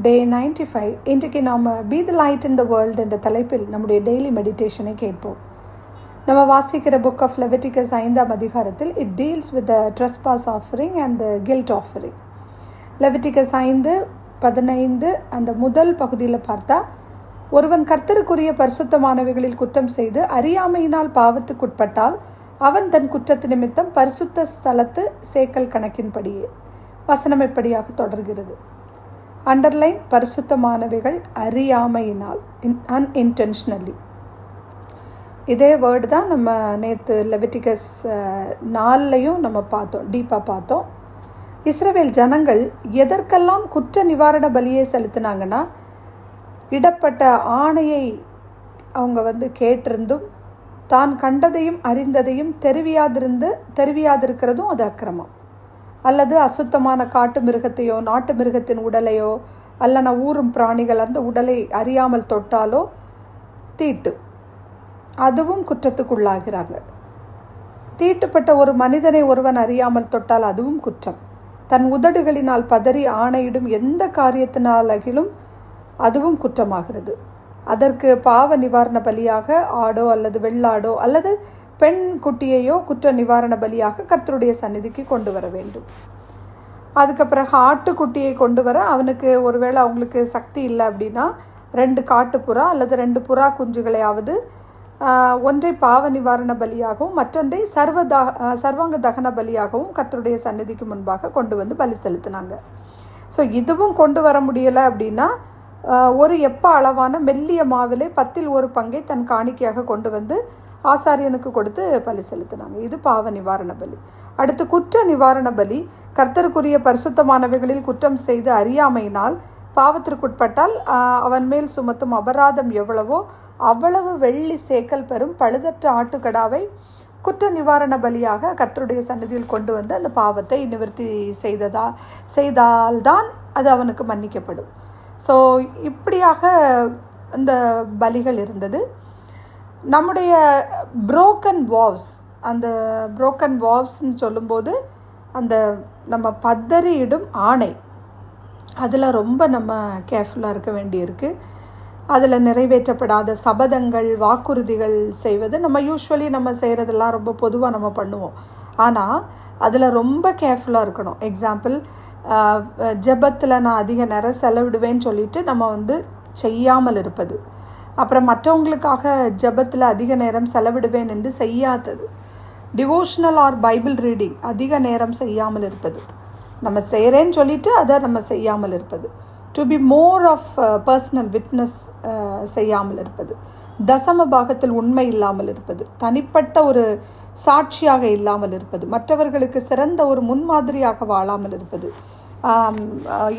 டே 95. இன்றைக்கு நாம் be the light in the world என்ற தலைப்பில் நம்முடைய டெய்லி மெடிடேஷனை கேட்போம். நம்ம வாசிக்கிற புக் ஆஃப் லெவிட்டிகஸ் 5ஆம் அதிகாரத்தில் it deals with the trespass offering and the guilt offering. Leviticus 5:15 அந்த முதல் பகுதியில் பார்த்தா, ஒருவன் கர்த்தருக்குரிய பரிசுத்தமானவைகளில் குற்றம் செய்து அறியாமையினால் பாவத்துக்குட்பட்டால் அவன் தன் குற்றத்து நிமித்தம் பரிசுத்த ஸ்தலத்து சேக்கல் கணக்கின்படியே. வசனம் எப்படியாக தொடர்கிறது. அண்டர்லைன், பரிசுத்தமானவைகள் அறியாமையினால், அன்இன்டென்ஷனலி. இதே வேர்டு தான் நம்ம நேற்று லெவிட்டிகஸ் 4லையும் நம்ம பார்த்தோம், டீப்பாக பார்த்தோம். இஸ்ரவேல் ஜனங்கள் எதற்கெல்லாம் குற்ற நிவாரண பலியை செலுத்தினாங்கன்னா, இடப்பட்ட ஆணையை அவங்க கேட்டிருந்தும் தான் கண்டதையும் அறிந்ததையும் தெரிவியாதிருக்கிறதும் அது அக்கிரமம். அல்லது அசுத்தமான காட்டு மிருகத்தையோ நாட்டு மிருகத்தின் உடலையோ அல்லனா ஊரும் பிராணிகள் அந்த உடலை அறியாமல் தொட்டாலோ தீட்டு, அதுவும் குற்றத்துக்குள்ளாகிறாங்க. தீட்டுப்பட்ட ஒரு மனிதனை ஒருவன் அறியாமல் தொட்டால் அதுவும் குற்றம். தன் உதடுகளினால் பதறி ஆணையிடும் எந்த காரியத்தினாலும் அதுவும் குற்றமாகிறது. அதற்கு பாவ நிவாரண பலியாக ஆடோ அல்லது வெள்ளாடோ அல்லது பெண் குட்டியையோ குற்ற நிவாரண பலியாக கர்த்தருடைய சந்நிதிக்கு கொண்டு வர வேண்டும். அதுக்கு பிறகு ஆட்டுக்குட்டியை கொண்டு வர அவனுக்கு ஒருவேளை அவங்களுக்கு சக்தி இல்லை அப்படின்னா 2 காட்டுப்புறா அல்லது 2 புறா குஞ்சுகளையாவது ஒன்றை பாவ நிவாரண பலியாகவும் மற்றொன்றை சர்வாங்க தகன பலியாகவும் கர்த்தருடைய சந்நிதிக்கு முன்பாக கொண்டு வந்து பலி செலுத்தினாங்க. ஸோ இதுவும் கொண்டு வர முடியலை அப்படின்னா ஒரு எப்ப அளவான மெல்லிய மாவிலே 10ல் 1 பங்கை தன் காணிக்கையாக கொண்டு வந்து ஆசாரியனுக்கு கொடுத்து பலி செலுத்தினாங்க. இது பாவ நிவாரண பலி. அடுத்து குற்ற நிவாரண பலி. கர்த்தருக்குரிய பரிசுத்தமானவைகளில் குற்றம் செய்து அறியாமையினால் பாவத்திற்குட்பட்டால் அவன் மேல் சுமத்தும் அபராதம் எவ்வளவோ அவ்வளவு வெள்ளி சேக்கல் பெறும் பழுதற்ற ஆட்டுக்கடாவை குற்ற நிவாரண பலியாக கர்த்தருடைய சந்நிதியில் கொண்டு வந்து அந்த பாவத்தை நிவர்த்தி செய்தால்தான் அது அவனுக்கு மன்னிக்கப்படும். ஸோ இப்படியாக இந்த பலிகள் இருந்தது. நம்முடைய புரோக்கன் வாவ்ஸ், அந்த புரோக்கன் வாவ்ஸ்ன்னு சொல்லும்போது அந்த நம்ம பதறியிடும் ஆணை, அதில் ரொம்ப நம்ம கேர்ஃபுல்லாக இருக்க வேண்டியிருக்கு. அதில் நிறைவேற்றப்படாத சபதங்கள், வாக்குறுதிகள் செய்வது நம்ம யூஸ்வலி நம்ம செய்கிறதெல்லாம் ரொம்ப பொதுவாக நம்ம பண்ணுவோம். ஆனால் அதில் ரொம்ப கேர்ஃபுல்லாக இருக்கணும். எக்ஸாம்பிள், ஜெபத்தில் நான் அதிக நேரம் செலவிடுவேன்னு சொல்லிட்டு நம்ம செய்யாமல் இருப்பது. அப்புறம் மற்றவங்களுக்காக ஜெபத்தில் அதிக நேரம் செலவிடுவேன் என்று செய்யாதது. டிவோஷனல் ஆர் பைபிள் ரீடிங் அதிக நேரம் செய்யாமல் இருப்பது. நம்ம செய்கிறேன்னு சொல்லிட்டு அதை நம்ம செய்யாமல் இருப்பது. To be more of personal witness செய்யாமல் இருப்பது. தசம பாகத்தில் உண்மை இல்லாமல் இருப்பது. தனிப்பட்ட ஒரு சாட்சியாக இல்லாமல் இருப்பது. மற்றவர்களுக்கு சிறந்த ஒரு முன்மாதிரியாக வாழாமல் இருப்பது.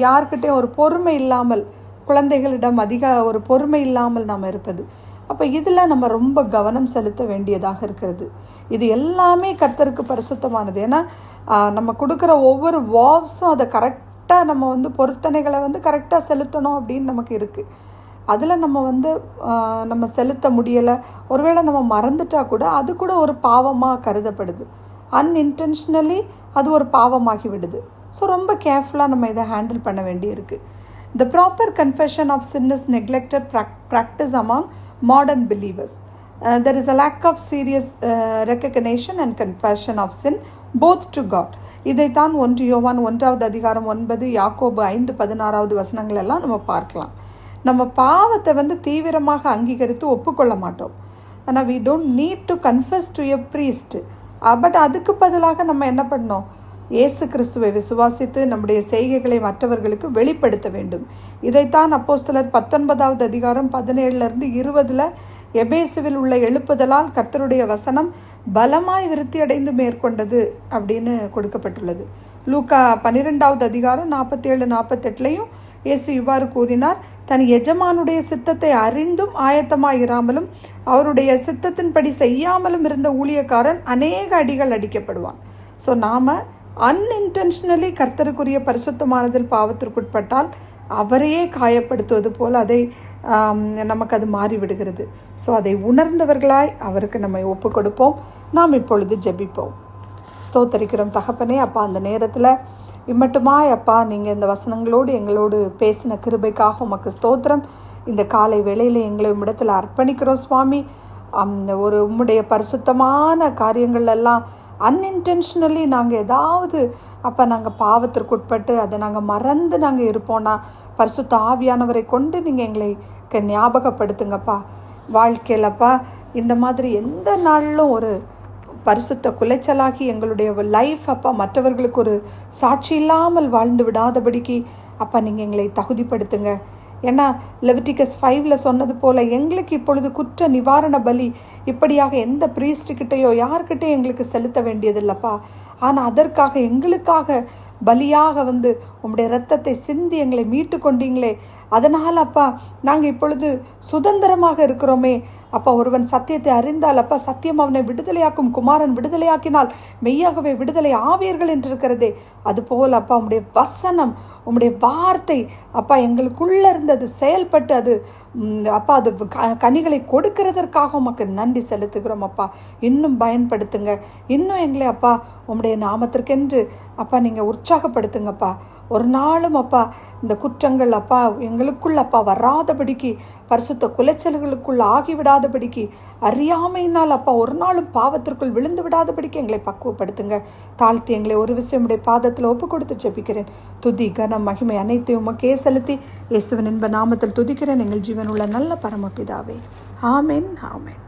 யார்கிட்டையும் ஒரு பொறுமை இல்லாமல், குழந்தைகளிடம் அதிக ஒரு பொறுமை இல்லாமல் நாம் இருப்பது. அப்போ இதில் நம்ம ரொம்ப கவனம் செலுத்த வேண்டியதாக இருக்கிறது. இது எல்லாமே கர்த்தருக்கு பரிசுத்தமானது. ஏன்னா நம்ம கொடுக்குற ஒவ்வொரு வாவ்ஸும் அதை கரெக்டாக நம்ம பொருத்தனைகளை கரெக்டாக செலுத்தணும் அப்படின்னு நமக்கு இருக்குது. அதில் நம்ம செலுத்த முடியலை, ஒருவேளை நம்ம மறந்துட்டா கூட அது கூட ஒரு பாவமாக கருதப்படுது. அன்இன்டென்ஷனலி அது ஒரு பாவமாகி விடுது. ஸோ ரொம்ப கேர்ஃபுல்லாக நம்ம இதை ஹேண்டில் பண்ண வேண்டியிருக்கு. The proper confession of sin is neglected practice among modern believers. There is a lack of serious recognition and confession of sin both to God. இதைத்தான் 1 யோவான் 1ஆவது அதிகாரம் 9, யாக்கோபு 5:16 வசனங்கள் எல்லாம் நம்ம பார்க்கலாம். நம்ம பாவத்தை தீவிரமாக அங்கீகரித்து ஒப்புக்கொள்ள மாட்டோம். ஆனால் we don't need to confess to a priest. But அதுக்கு பதிலாக நம்ம என்ன பண்ணோம்? இயேசு கிறிஸ்துவை விசுவாசித்து நம்முடைய செய்கைகளை மற்றவர்களுக்கு வெளிப்படுத்த வேண்டும். இதைத்தான் அப்போஸ்தலர் 19ஆவது அதிகாரம் 17-20 எபேசுவில் உள்ள எழுப்புதலால் கர்த்தருடைய வசனம் பலமாய் விருத்தியடைந்து மேற்கொண்டது அப்படின்னு கொடுக்கப்பட்டுள்ளது. லூக்கா 12ஆவது அதிகாரம் 47-48 இயேசு இவ்வாறு கூறினார்: தன் எஜமானுடைய சித்தத்தை அறிந்தும் ஆயத்தமாயிராமலும் அவருடைய சித்தத்தின்படி செய்யாமலும் இருந்த ஊழியக்காரன் அநேக அடிகள் அடிக்கப்படுவான். ஸோ நாம் அன்இன்டென்ஷனலி கர்த்தருக்குரிய பரிசுத்தமானதில் பாவத்திற்குட்பட்டால் அவரையே காயப்படுத்துவது போல் நமக்கு அது மாறிவிடுகிறது. ஸோ அதை உணர்ந்தவர்களாய் அவருக்கு நம்ம ஒப்பு கொடுப்போம். நாம் இப்பொழுது ஜெபிப்போம். ஸ்தோத்தரிக்கிறோம் தகப்பனே. அப்பா, அந்த நேரத்தில் இம்மட்டுமாய் அப்பா நீங்கள் இந்த வசனங்களோடு எங்களோடு பேசின கிருபைக்காக உமக்கு ஸ்தோத்திரம். இந்த காலை வேளையில் எங்களை உம்மிடத்தில் அர்ப்பணிக்கிறோம் சுவாமி. ஒரு உம்முடைய பரிசுத்தமான காரியங்கள் எல்லாம் அன்இன்டென்ஷனலி நாங்கள் ஏதாவது அப்போ நாங்கள் பாவத்திற்கு உட்பட்டு அதை நாங்கள் மறந்து நாங்கள் இருப்போம்னா பரிசுத்த ஆவியானவரை கொண்டு நீங்கள் எங்களை ஞாபகப்படுத்துங்கப்பா. வாழ்க்கையிலப்பா இந்த மாதிரி எந்த நாளிலும் ஒரு பரிசுத்த குலைச்சலாகி எங்களுடைய லைஃப் அப்பா மற்றவர்களுக்கு ஒரு சாட்சி இல்லாமல் வாழ்ந்து விடாதபடிக்கு அப்பா நீங்கள் எங்களை தகுதிப்படுத்துங்க. ஏன்னா லெவிட்டிகஸ் 5 சொன்னது போல் எங்களுக்கு இப்பொழுது குற்ற நிவாரண பலி இப்படியாக எந்த பிரீஸ்டுக்கிட்டையோ யார்கிட்டையும் எங்களுக்கு செலுத்த வேண்டியதில்லைப்பா. ஆனால் அதற்காக எங்களுக்காக பலியாக உம்முடைய இரத்தத்தை சிந்தி எங்களை மீட்டு கொண்டீங்களே, அதனால் அப்பா நாங்கள் இப்பொழுது சுதந்திரமாக இருக்கிறோமே. அப்பா ஒருவன் சத்தியத்தை அறிந்தால் அப்பா சத்தியம் அவனை விடுதலையாக்கும், குமாரன் விடுதலையாக்கினால் மெய்யாகவே விடுதலை ஆவீர்கள் என்று இருக்கிறதே. அதுபோல் அப்பா உம்முடைய வசனம் உம்முடைய வார்த்தை அப்பா எங்களுக்குள்ளே இருந்தது செயல்பட்டு அது அப்பா அது கனிகளை கொடுக்கிறதற்காக உமக்கு நன்றி செலுத்துகிறோம் அப்பா. இன்னும் பயன்படுத்துங்க, இன்னும் எங்களை அப்பா உம்முடைய நாமத்திற்கென்று அப்பா நீங்கள் உற்சாகப்படுத்துங்கப்பா. ஒரு நாளும் அப்பா இந்த குற்றங்கள் அப்பா எங்களுக்குள்ள அப்பா வராதபடிக்கு, பரிசுத்த குலைச்சல்களுக்குள் ஆகிவிடாதபடிக்கு, அறியாமையினால் அப்பா ஒரு நாளும் பாவத்திற்குள் விழுந்து விடாதபடிக்கு எங்களை பக்குவப்படுத்துங்க. தாழ்த்தி எங்களை ஒரு விஷயம் உடைய பாதத்தில் ஒப்பு கொடுத்து ஜெபிக்கிறேன். துதி கனம் மகிமை அனைத்தையும் உமக்கே செலுத்தி இயேசுவின் இன்ப நாமத்தில் துதிக்கிறேன் எங்கள் ஜீவனுள்ள நல்ல பரமபிதாவே. ஆமென், ஆமென்.